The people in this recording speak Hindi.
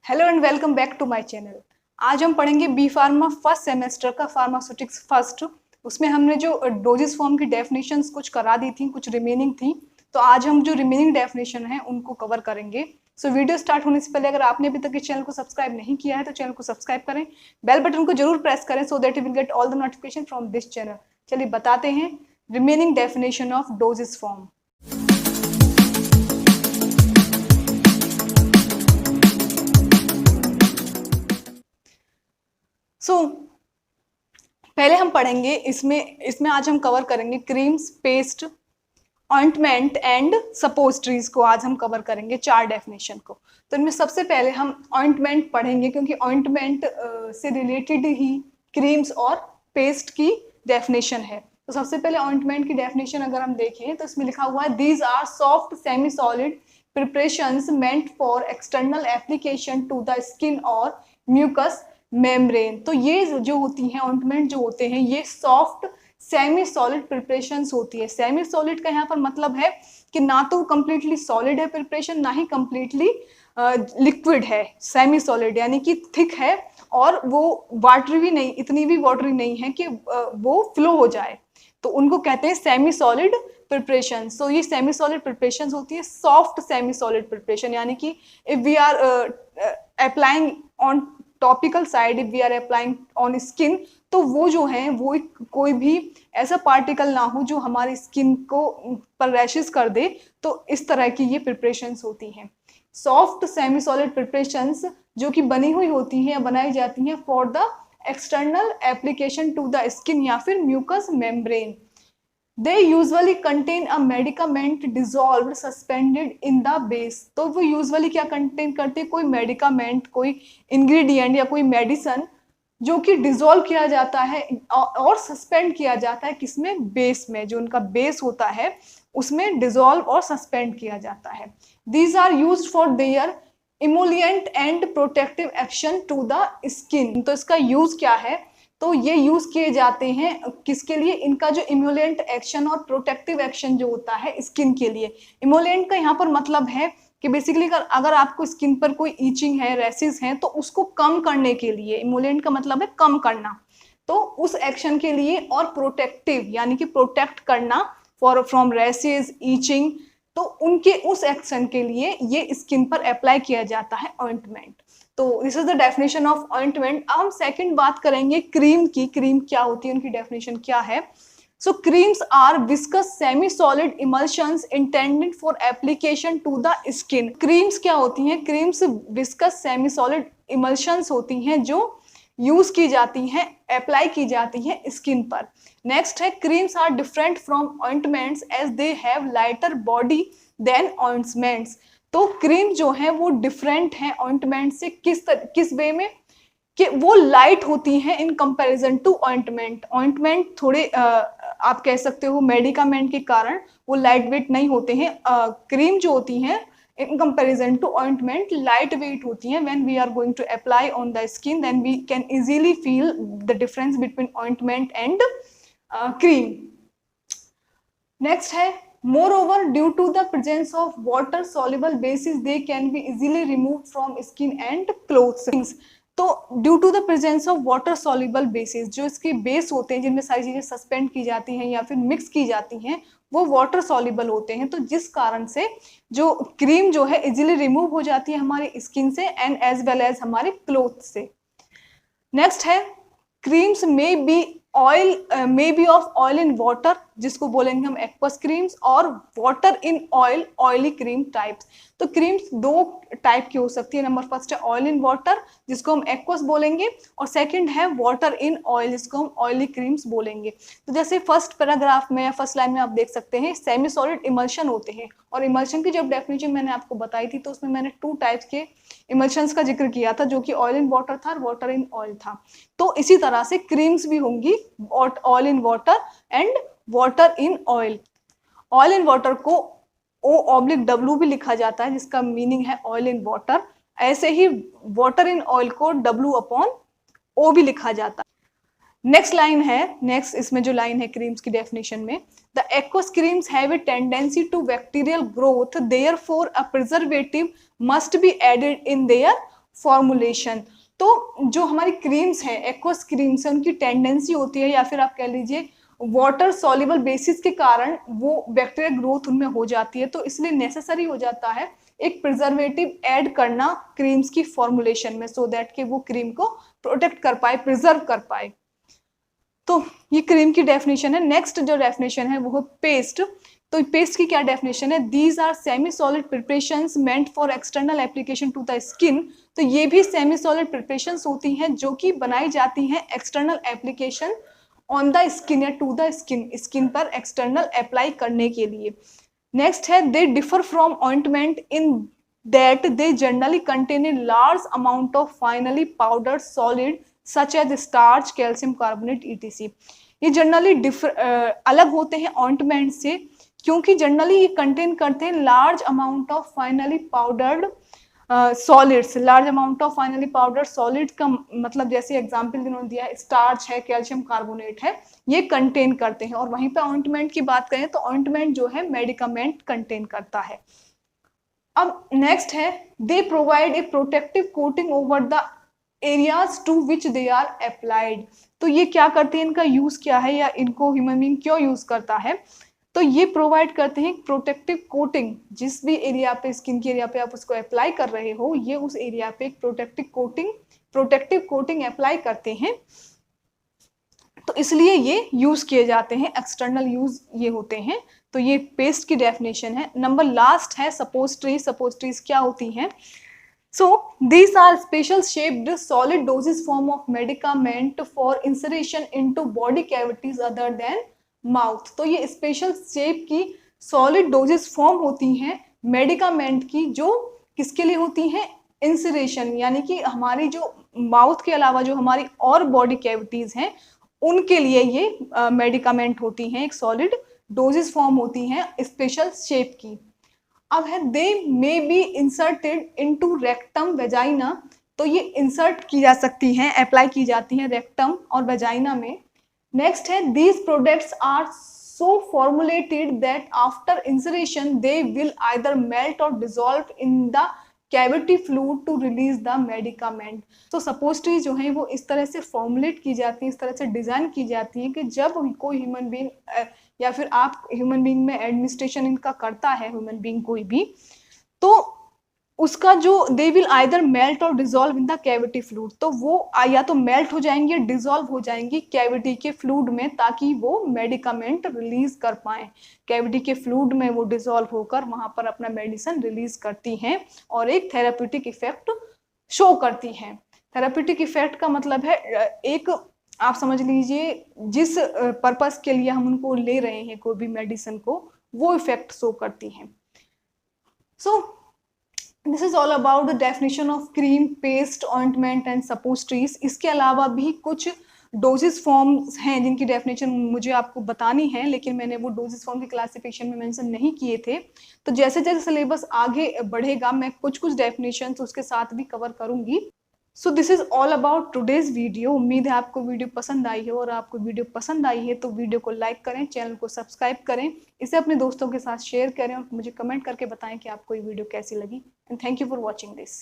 Hello and welcome back to my channel. आज हम पढ़ेंगे बी फार्मा फर्स्ट सेमेस्टर का फार्मास्यूटिक्स फर्स्ट। उसमें हमने जो डोजेस फॉर्म की डेफिनेशंस कुछ करा दी थी, कुछ रिमेनिंग थी, तो आज हम जो रिमेनिंग डेफिनेशन है उनको कवर करेंगे। सो वीडियो स्टार्ट होने से पहले अगर आपने अभी तक इस चैनल को सब्सक्राइब नहीं किया है तो चैनल को सब्सक्राइब करें, बेल बटन को जरूर प्रेस करें so that you will get all the notification from this channel. चलिए बताते हैं remaining definition of doses form. पहले हम पढ़ेंगे इसमें आज हम कवर करेंगे क्रीम्स, पेस्ट, ऑइंटमेंट एंड सपोस्ट्रीज को आज हम कवर करेंगे, 4 डेफिनेशन को। तो इनमें सबसे पहले हम ऑइंटमेंट पढ़ेंगे क्योंकि ऑइंटमेंट से रिलेटेड ही क्रीम्स और पेस्ट की डेफिनेशन है। तो सबसे पहले ऑइंटमेंट की डेफिनेशन अगर हम देखें तो इसमें लिखा हुआ है these are soft semi solid preparations meant for external application to the skin और म्यूकस मेम्ब्रेन। तो ये जो होती हैं ऑइंटमेंट जो होते हैं ये सॉफ्ट सेमी सॉलिड प्रिपरेशंस होती है। सेमी सॉलिड का यहाँ पर मतलब है कि ना तो कंप्लीटली सॉलिड है प्रिपरेशन, ना ही कंप्लीटली लिक्विड है। सेमी सॉलिड यानी कि थिक है और वो वाटरी भी नहीं, इतनी भी वाटरी नहीं है कि वो फ्लो हो जाए, तो उनको कहते हैं सेमी सॉलिड प्रिपरेशन। सो ये सेमी सॉलिड प्रिपरेशन होती है सॉफ्ट सेमी सॉलिड प्रिपरेशन, यानी कि if we are applying on topical side, if we are applying on skin, तो वो जो है वो कोई भी ऐसा पार्टिकल ना हो जो हमारी स्किन को पर रैशेस कर दे। तो इस तरह की ये प्रिपरेशंस होती हैं सॉफ्ट सेमी सॉलिड प्रिपरेशंस, जो कि बनी हुई होती हैं या बनाई जाती हैं for the external application to the skin या फिर mucous membrane. They usually contain a medicament dissolve suspended in the base. तो वो यूजली क्या कंटेन करते हैं, कोई मेडिकामेंट, कोई इंग्रेडिएंट या कोई मेडिसन जो कि डिजोल्व किया जाता है और सस्पेंड किया जाता है किसमें, बेस में। जो उनका बेस होता है उसमें डिजोल्व और सस्पेंड किया जाता है। These are used for their emollient and protective action to the skin. तो इसका यूज क्या है, तो ये यूज किए जाते हैं किसके लिए, इनका जो इमोलिएंट एक्शन और प्रोटेक्टिव एक्शन जो होता है स्किन के लिए। इमोलिएंट का यहाँ पर मतलब है कि बेसिकली अगर आपको स्किन पर कोई ईचिंग है, रैसेस हैं, तो उसको कम करने के लिए, इमोलिएंट का मतलब है कम करना, तो उस एक्शन के लिए। और प्रोटेक्टिव यानी कि प्रोटेक्ट करना फॉर फ्रॉम रैसेस, ईचिंग, तो उनके उस एक्शन के लिए ये स्किन पर अप्लाई किया जाता है ऑइंटमेंट। तो this is the definition of ointment. अब हम सेकंड बात करेंगे क्रीम की। क्रीम क्या होती है, उनकी डेफिनेशन क्या है। So creams are viscous semi-solid emulsions intended for application to the skin. Creams क्या होती हैं, creams viscous semi-solid emulsions होती हैं जो यूज की जाती हैं, अप्लाई की जाती हैं स्किन पर। नेक्स्ट है creams are different from ointments as they have lighter body than ointments. तो क्रीम जो है वो डिफरेंट है ऑइंटमेंट से किस वे में, कि वो लाइट होती हैं in comparison to ointment. Ointment थोड़े आप कह सकते हो मेडिकामेंट के कारण वो लाइट वेट नहीं होते हैं। क्रीम जो होती हैं in comparison to ointment light weight होती हैं। When we are going to apply on the skin then we can easily feel the difference between ointment and cream. Next है moreover due to the presence of water soluble bases they can be easily removed from skin and clothes। तो due to the presence of water soluble basis, जो इसके बेस होते हैं जिनमें सारी चीजें सस्पेंड की जाती हैं या फिर मिक्स की जाती हैं, वो वाटर सॉल्युबल होते हैं। तो जिस कारण से जो क्रीम जो है इजीली रिमूव हो जाती है हमारी स्किन से एंड एज वेल एज हमारे क्लोथ से। नेक्स्ट है क्रीम्स में be oil, may be of oil in water, जिसको बोलेंगे हम एक्वस क्रीम्स, और water in oil, oily cream types. तो क्रीम्स 2 टाइप की हो सकती है। नंबर फर्स्ट है ऑयल इन वाटर जिसको हम एक्वस बोलेंगे, और सेकंड है वाटर इन ऑयल जिसको हम ऑयली क्रीम्स बोलेंगे। तो जैसे फर्स्ट पैराग्राफ में या फर्स्ट लाइन में आप देख सकते हैं सेमी सॉलिड इमल्शन होते हैं, और इमल्शन की जब डेफिनेशन मैंने आपको बताई थी तो उसमें मैंने 2 टाइप्स के इमल्शंस का जिक्र किया था, जो कि ऑयल इन वाटर था और वाटर इन ऑयल था। तो इसी तरह से क्रीम्स भी होंगी oil in water and water in oil. Oil in water को O/W भी लिखा जाता है जिसका मीनिंग है ऑयल इन वाटर। ऐसे ही वाटर इन ऑयल को W/O भी लिखा जाता है। नेक्स्ट लाइन है, नेक्स्ट इसमें जो लाइन है क्रीम्स की डेफिनेशन में, the aqueous creams have a tendency to bacterial growth, therefore a preservative must be added in their formulation. तो जो हमारी क्रीम्स हैं, एक्वस क्रीम्स हैं, उनकी टेंडेंसी होती है, या फिर आप कह लीजिए वाटर सॉल्युबल बेसिस के कारण वो बैक्टीरियल ग्रोथ उनमें हो जाती है, तो इसलिए नेसेसरी हो जाता है एक प्रिजर्वेटिव ऐड करना क्रीम्स की फॉर्मुलेशन में, सो दैट कि वो क्रीम को प्रोटेक्ट कर पाए, प्रिजर्व कर पाए। तो ये क्रीम की डेफिनेशन है। नेक्स्ट जो डेफिनेशन है वो है पेस्ट। तो पेस्ट की क्या डेफिनेशन है? These are semi solid preparations meant for external application to the skin. तो ये भी सेमी सॉलिड प्रिपरेशंस होती हैं जो कि बनाई जाती हैं external application on the skin या टू द स्किन, स्किन पर एक्सटर्नल अप्लाई करने के लिए। नेक्स्ट है they differ from ointment in that they generally contain a large amount of finely powder solid such as starch, calcium carbonate etc। ये जनरली अलग होते हैं ऑइंटमेंट से, क्योंकि जनरली ये कंटेन करते हैं large amount of finally powdered solids. Large amount of finally powdered solids का मतलब जैसे एग्जांपल जिन्होंने दिया है, स्टार्च है, कैल्शियम कार्बोनेट है, ये कंटेन करते हैं। और वहीं पे ऑइंटमेंट की बात करें तो ऑइंटमेंट जो है मेडिकामेंट कंटेन करता है। अब नेक्स्ट है they provide a protective coating over the areas to which they are applied. तो ये क्या करते हैं, इनका यूज क्या है, या इनको ह्यूमन बीइंग क्यों यूज करता है? तो ये प्रोवाइड करते हैं प्रोटेक्टिव कोटिंग। जिस भी एरिया पे, स्किन के एरिया पे आप उसको अप्लाई कर रहे हो, ये उस एरिया पे एक प्रोटेक्टिव कोटिंग अप्लाई करते हैं, तो इसलिए ये यूज किए जाते हैं, एक्सटर्नल यूज ये होते हैं। तो ये पेस्ट की डेफिनेशन है। नंबर लास्ट है सपोस्ट्री। सपोस्ट्रीज क्या होती हैं? So these are special shaped solid dosage form of medicament for insertion into body cavities other than mouth। तो ये स्पेशल शेप की सॉलिड डोजेस फॉर्म होती हैं मेडिकामेंट की, जो किसके लिए होती हैं? इंसरेशन, यानी कि हमारी जो माउथ के अलावा जो हमारी और बॉडी कैविटीज हैं उनके लिए ये मेडिकामेंट होती हैं, एक सॉलिड डोजेस फॉर्म होती हैं स्पेशल शेप की। अब है they may be inserted into rectum vagina. तो ये इंसर्ट की जा सकती हैं, अप्लाई की जाती हैं रेक्टम और वेजाइना में। नेक्स्ट है these products are so formulated that after insertion they will either melt और dissolve in the cavity fluid to release the medicament. तो सपोस्ट्री जो है वो इस तरह से फॉर्मुलेट की जाती है, इस तरह से डिजाइन की जाती है कि जब कोई ह्यूमन बीइंग या फिर आप ह्यूमन बीइंग में एडमिनिस्ट्रेशन इनका करता है ह्यूमन बीइंग कोई भी, तो उसका जो दे विल आइदर मेल्ट और dissolve in the cavity fluid. तो वो या तो मेल्ट हो जाएंगी या डिसॉल्व हो जाएंगी कैविटी के फ्लूइड में, ताकि वो मेडिकामेंट रिलीज कर पाए। कैविटी के फ्लूइड में वो डिसॉल्व होकर वहां पर अपना मेडिसिन रिलीज करती हैं और एक थेराप्यूटिक इफेक्ट शो करती हैं। थेराप्यूटिक इफेक्ट का मतलब है एक, आप समझ लीजिए जिस पर्पस के लिए हम उनको ले रहे हैं कोई भी मेडिसिन को, वो इफेक्ट शो करती हैं। So this is all about the definition of cream, paste, ointment and suppositories. इसके अलावा भी कुछ डोजेस फॉर्म्स हैं जिनकी डेफिनेशन मुझे आपको बतानी है, लेकिन मैंने वो डोजेस फॉर्म की क्लासिफिकेशन में मेंशन नहीं किए थे। तो जैसे जैसे सिलेबस आगे बढ़ेगा मैं कुछ डेफिनेशन उसके साथ भी कवर करूंगी। सो this is all about today's video. उम्मीद है आपको वीडियो पसंद आई है, और आपको वीडियो पसंद आई है तो वीडियो को लाइक करें, चैनल को सब्सक्राइब करें, इसे अपने दोस्तों के साथ शेयर करें और मुझे कमेंट करके बताएं कि आपको ये वीडियो कैसी लगी। And thank you for watching this.